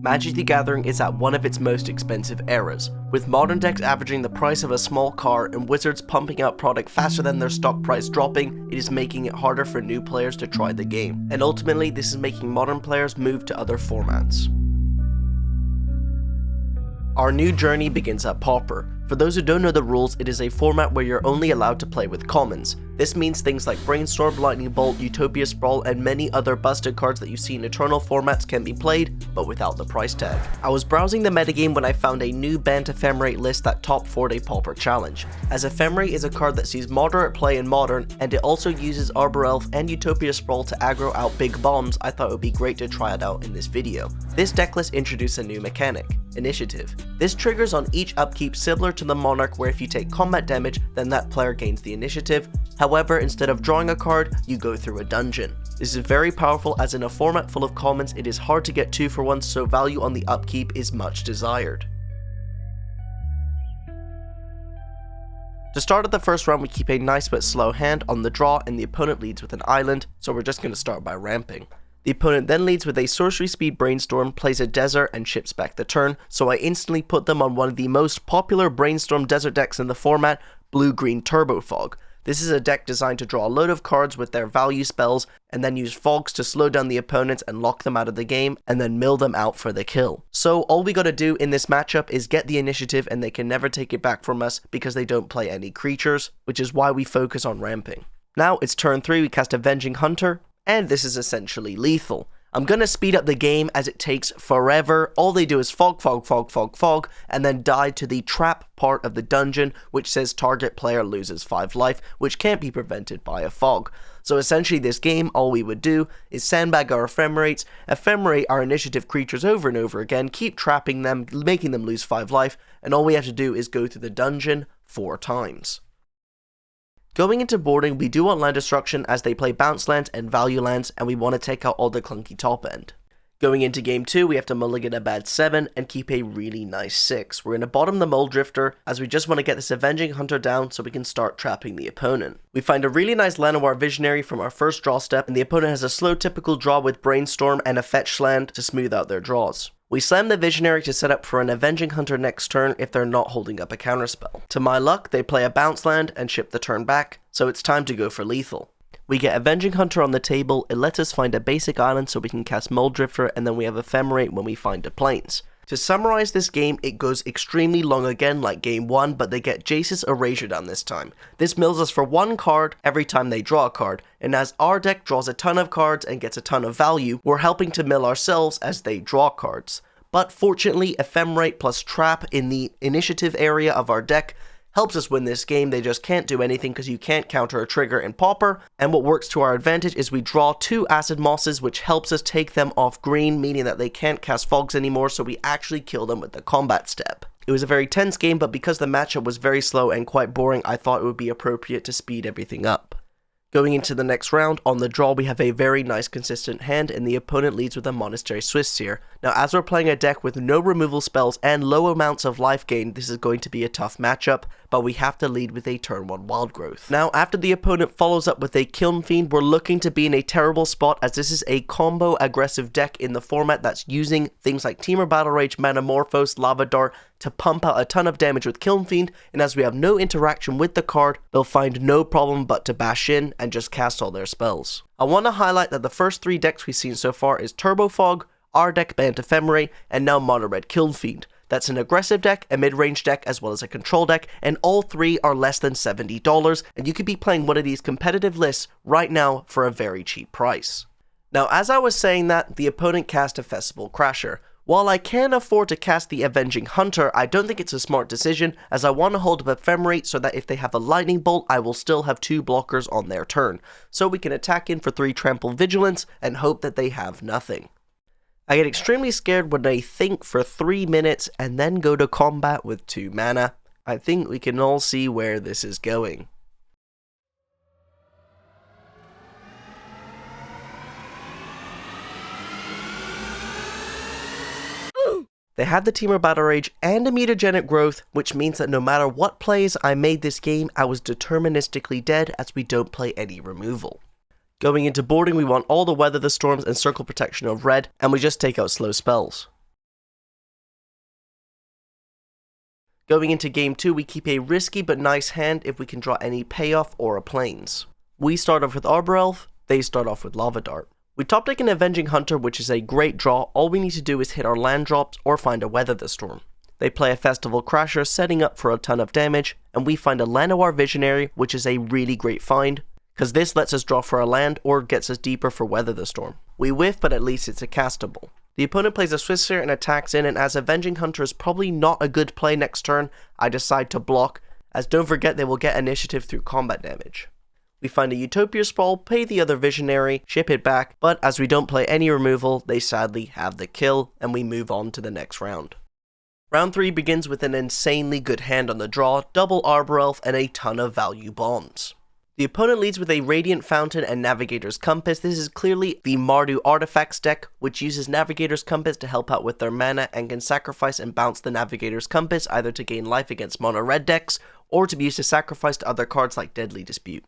Magic the Gathering is at one of its most expensive eras, with modern decks averaging the price of a small car and wizards pumping out product faster than their stock price dropping. It is making it harder for new players to try the game, and ultimately this is making modern players move to other formats. Our new journey begins at Pauper. For those who don't know the rules, it is a format where you're only allowed to play with commons. This means things like Brainstorm, Lightning Bolt, Utopia Sprawl, and many other busted cards that you see in Eternal formats can be played, but without the price tag. I was browsing the metagame when I found a new banned Ephemerate list that top 4'd a Pauper challenge, as Ephemerate is a card that sees moderate play in Modern, and it also uses Arbor Elf and Utopia Sprawl to aggro out big bombs. I thought it would be great to try it out in this video. This deck list introduced a new mechanic, Initiative. This triggers on each upkeep similar to the Monarch, where if you take combat damage, then that player gains the initiative. However, instead of drawing a card, you go through a dungeon. This is very powerful, as in a format full of commons, it is hard to get 2 for 1, so value on the upkeep is much desired. To start at the first round, we keep a nice but slow hand on the draw, and the opponent leads with an island, so we're just going to start by ramping. The opponent then leads with a sorcery speed Brainstorm, plays a desert, and ships back the turn, so I instantly put them on one of the most popular Brainstorm desert decks in the format, Blue-Green Turbo Fog. This is a deck designed to draw a load of cards with their value spells, and then use fogs to slow down the opponents and lock them out of the game, and then mill them out for the kill. So all we gotta do in this matchup is get the initiative, and they can never take it back from us because they don't play any creatures, which is why we focus on ramping. Now it's turn 3, we cast Avenging Hunter, and this is essentially lethal. I'm gonna speed up the game as it takes forever. All they do is fog, fog, fog, fog, fog, and then die to the trap part of the dungeon, which says target player loses 5 life, which can't be prevented by a fog. So essentially this game, all we would do is sandbag our Ephemerates, ephemerate our initiative creatures over and over again, keep trapping them, making them lose 5 life, and all we have to do is go through the dungeon 4 times. Going into boarding, we do want land destruction as they play bounce lands and value lands, and we want to take out all the clunky top end. Going into game 2, we have to mulligan a bad 7 and keep a really nice 6. We're going to bottom the Muldrifter as we just want to get this Avenging Hunter down so we can start trapping the opponent. We find a really nice Llanowar Visionary from our first draw step, and the opponent has a slow typical draw with Brainstorm and a fetch land to smooth out their draws. We slam the Visionary to set up for an Avenging Hunter next turn if they're not holding up a counterspell. To my luck, they play a bounce land and ship the turn back, so it's time to go for lethal. We get Avenging Hunter on the table, it lets us find a basic island so we can cast Muldrifter, and then we have Ephemerate when we find a plains. To summarize this game, it goes extremely long again like game 1, but they get Jace's Erasure down this time. This mills us for 1 card every time they draw a card, and as our deck draws a ton of cards and gets a ton of value, we're helping to mill ourselves as they draw cards. But fortunately, Ephemerate plus Trap in the initiative area of our deck helps us win this game. They just can't do anything because you can't counter a trigger in Pauper, and what works to our advantage is we draw 2 Acid Mosses, which helps us take them off green, meaning that they can't cast fogs anymore, so we actually kill them with the combat step. It was a very tense game, but because the matchup was very slow and quite boring, I thought it would be appropriate to speed everything up. Going into the next round, on the draw we have a very nice consistent hand, and the opponent leads with a Monastery Swiftspear. Now as we're playing a deck with no removal spells and low amounts of life gain, this is going to be a tough matchup, but we have to lead with a turn 1 Wildgrowth. Now after the opponent follows up with a Kiln Fiend, we're looking to be in a terrible spot as this is a combo aggressive deck in the format that's using things like Temur Battle Rage, Manamorphose, Lava Dart to pump out a ton of damage with Kiln Fiend, and as we have no interaction with the card, they'll find no problem but to bash in and just cast all their spells. I want to highlight that the first 3 decks we've seen so far is Turbo Fog, our deck banned Ephemerate, and now Mono Red Kiln Fiend. That's an aggressive deck, a mid-range deck, as well as a control deck, and all 3 are less than $70, and you could be playing one of these competitive lists right now for a very cheap price. Now as I was saying that, the opponent cast a Festival Crasher. While I can afford to cast the Avenging Hunter, I don't think it's a smart decision, as I want to hold up Ephemerate so that if they have a Lightning Bolt, I will still have 2 blockers on their turn, so we can attack in for 3 Trample Vigilance and hope that they have nothing. I get extremely scared when they think for 3 minutes and then go to combat with 2 mana. I think we can all see where this is going. They had the Temur Battle Rage and a Mutagenic Growth, which means that no matter what plays I made this game, I was deterministically dead as we don't play any removal. Going into boarding, we want all the Weather the Storms and Circle Protection of red, and we just take out slow spells. Going into game 2, we keep a risky but nice hand if we can draw any payoff or a plains. We start off with Arbor Elf, they start off with Lava Dart. We top deck an Avenging Hunter, which is a great draw. All we need to do is hit our land drops or find a Weather the Storm. They play a Festival Crasher, setting up for a ton of damage, and we find a Llanowar Visionary, which is a really great find, because this lets us draw for a land or gets us deeper for Weather the Storm. We whiff, but at least it's a castable. The opponent plays a Swift Sphere and attacks in, and as Avenging Hunter is probably not a good play next turn, I decide to block, as don't forget they will get initiative through combat damage. We find a Utopia Sprawl, pay the other Visionary, ship it back, but as we don't play any removal, they sadly have the kill, and we move on to the next round. Round 3 begins with an insanely good hand on the draw, double Arbor Elf, and a ton of value bombs. The opponent leads with a Radiant Fountain and Navigator's Compass. This is clearly the Mardu Artifacts deck, which uses Navigator's Compass to help out with their mana and can sacrifice and bounce the Navigator's Compass either to gain life against mono red decks, or to be used to sacrifice to other cards like Deadly Dispute.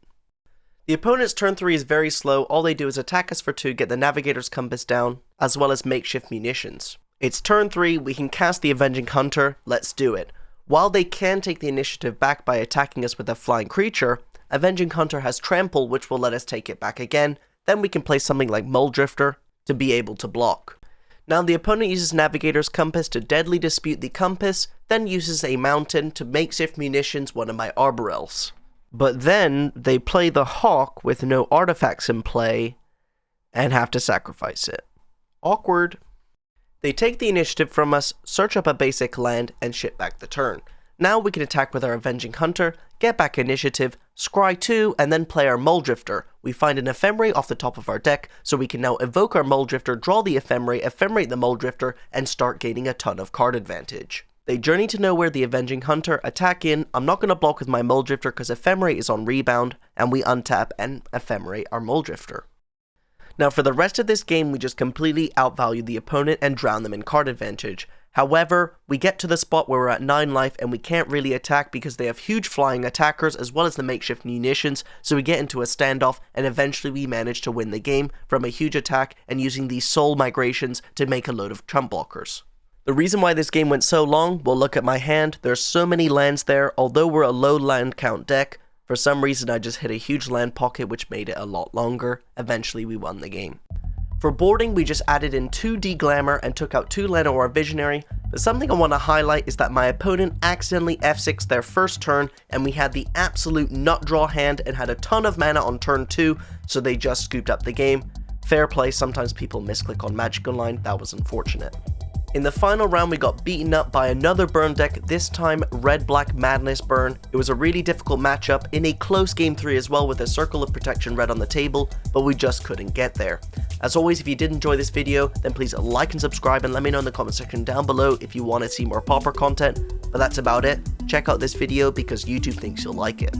The opponent's turn 3 is very slow. All they do is attack us for 2, get the Navigator's Compass down, as well as makeshift munitions. It's turn 3, we can cast the Avenging Hunter, let's do it. While they can take the initiative back by attacking us with a flying creature, Avenging Hunter has Trample, which will let us take it back again. Then we can play something like Muldrifter to be able to block. Now the opponent uses Navigator's Compass to Deadly Dispute the Compass, then uses a Mountain to makeshift munitions one of my Arbor Elves. But then they play the Hawk with no artifacts in play and have to sacrifice it. Awkward. They take the initiative from us, search up a basic land, and ship back the turn. Now we can attack with our Avenging Hunter, get back initiative, scry 2, and then play our Muldrifter. We find an Ephemerate off the top of our deck, so we can now evoke our Muldrifter, draw the Ephemerate the Muldrifter, and start gaining a ton of card advantage. They journey to nowhere the Avenging Hunter, attack in. I'm not going to block with my Muldrifter because Ephemerate is on rebound, and we untap and Ephemerate our Muldrifter. Now for the rest of this game, we just completely outvalue the opponent and drown them in card advantage. However, we get to the spot where we're at 9 life and we can't really attack because they have huge flying attackers as well as the makeshift munitions, so we get into a standoff and eventually we manage to win the game from a huge attack and using these soul migrations to make a load of trump blockers. The reason why this game went so long, we'll look at my hand. There's so many lands there. Although we're a low land count deck, for some reason I just hit a huge land pocket which made it a lot longer. Eventually we won the game. For boarding, we just added in 2 D-Glamour and took out 2 Llanowar Visionary, but something I want to highlight is that my opponent accidentally F6'd their first turn and we had the absolute nut draw hand and had a ton of mana on turn 2, so they just scooped up the game. Fair play, sometimes people misclick on Magic Online, that was unfortunate. In the final round, we got beaten up by another burn deck, this time Red-Black Madness Burn. It was a really difficult matchup in a close game 3 as well with a Circle of Protection red on the table, but we just couldn't get there. As always, if you did enjoy this video, then please like and subscribe and let me know in the comment section down below if you want to see more Pauper content, but that's about it. Check out this video because YouTube thinks you'll like it.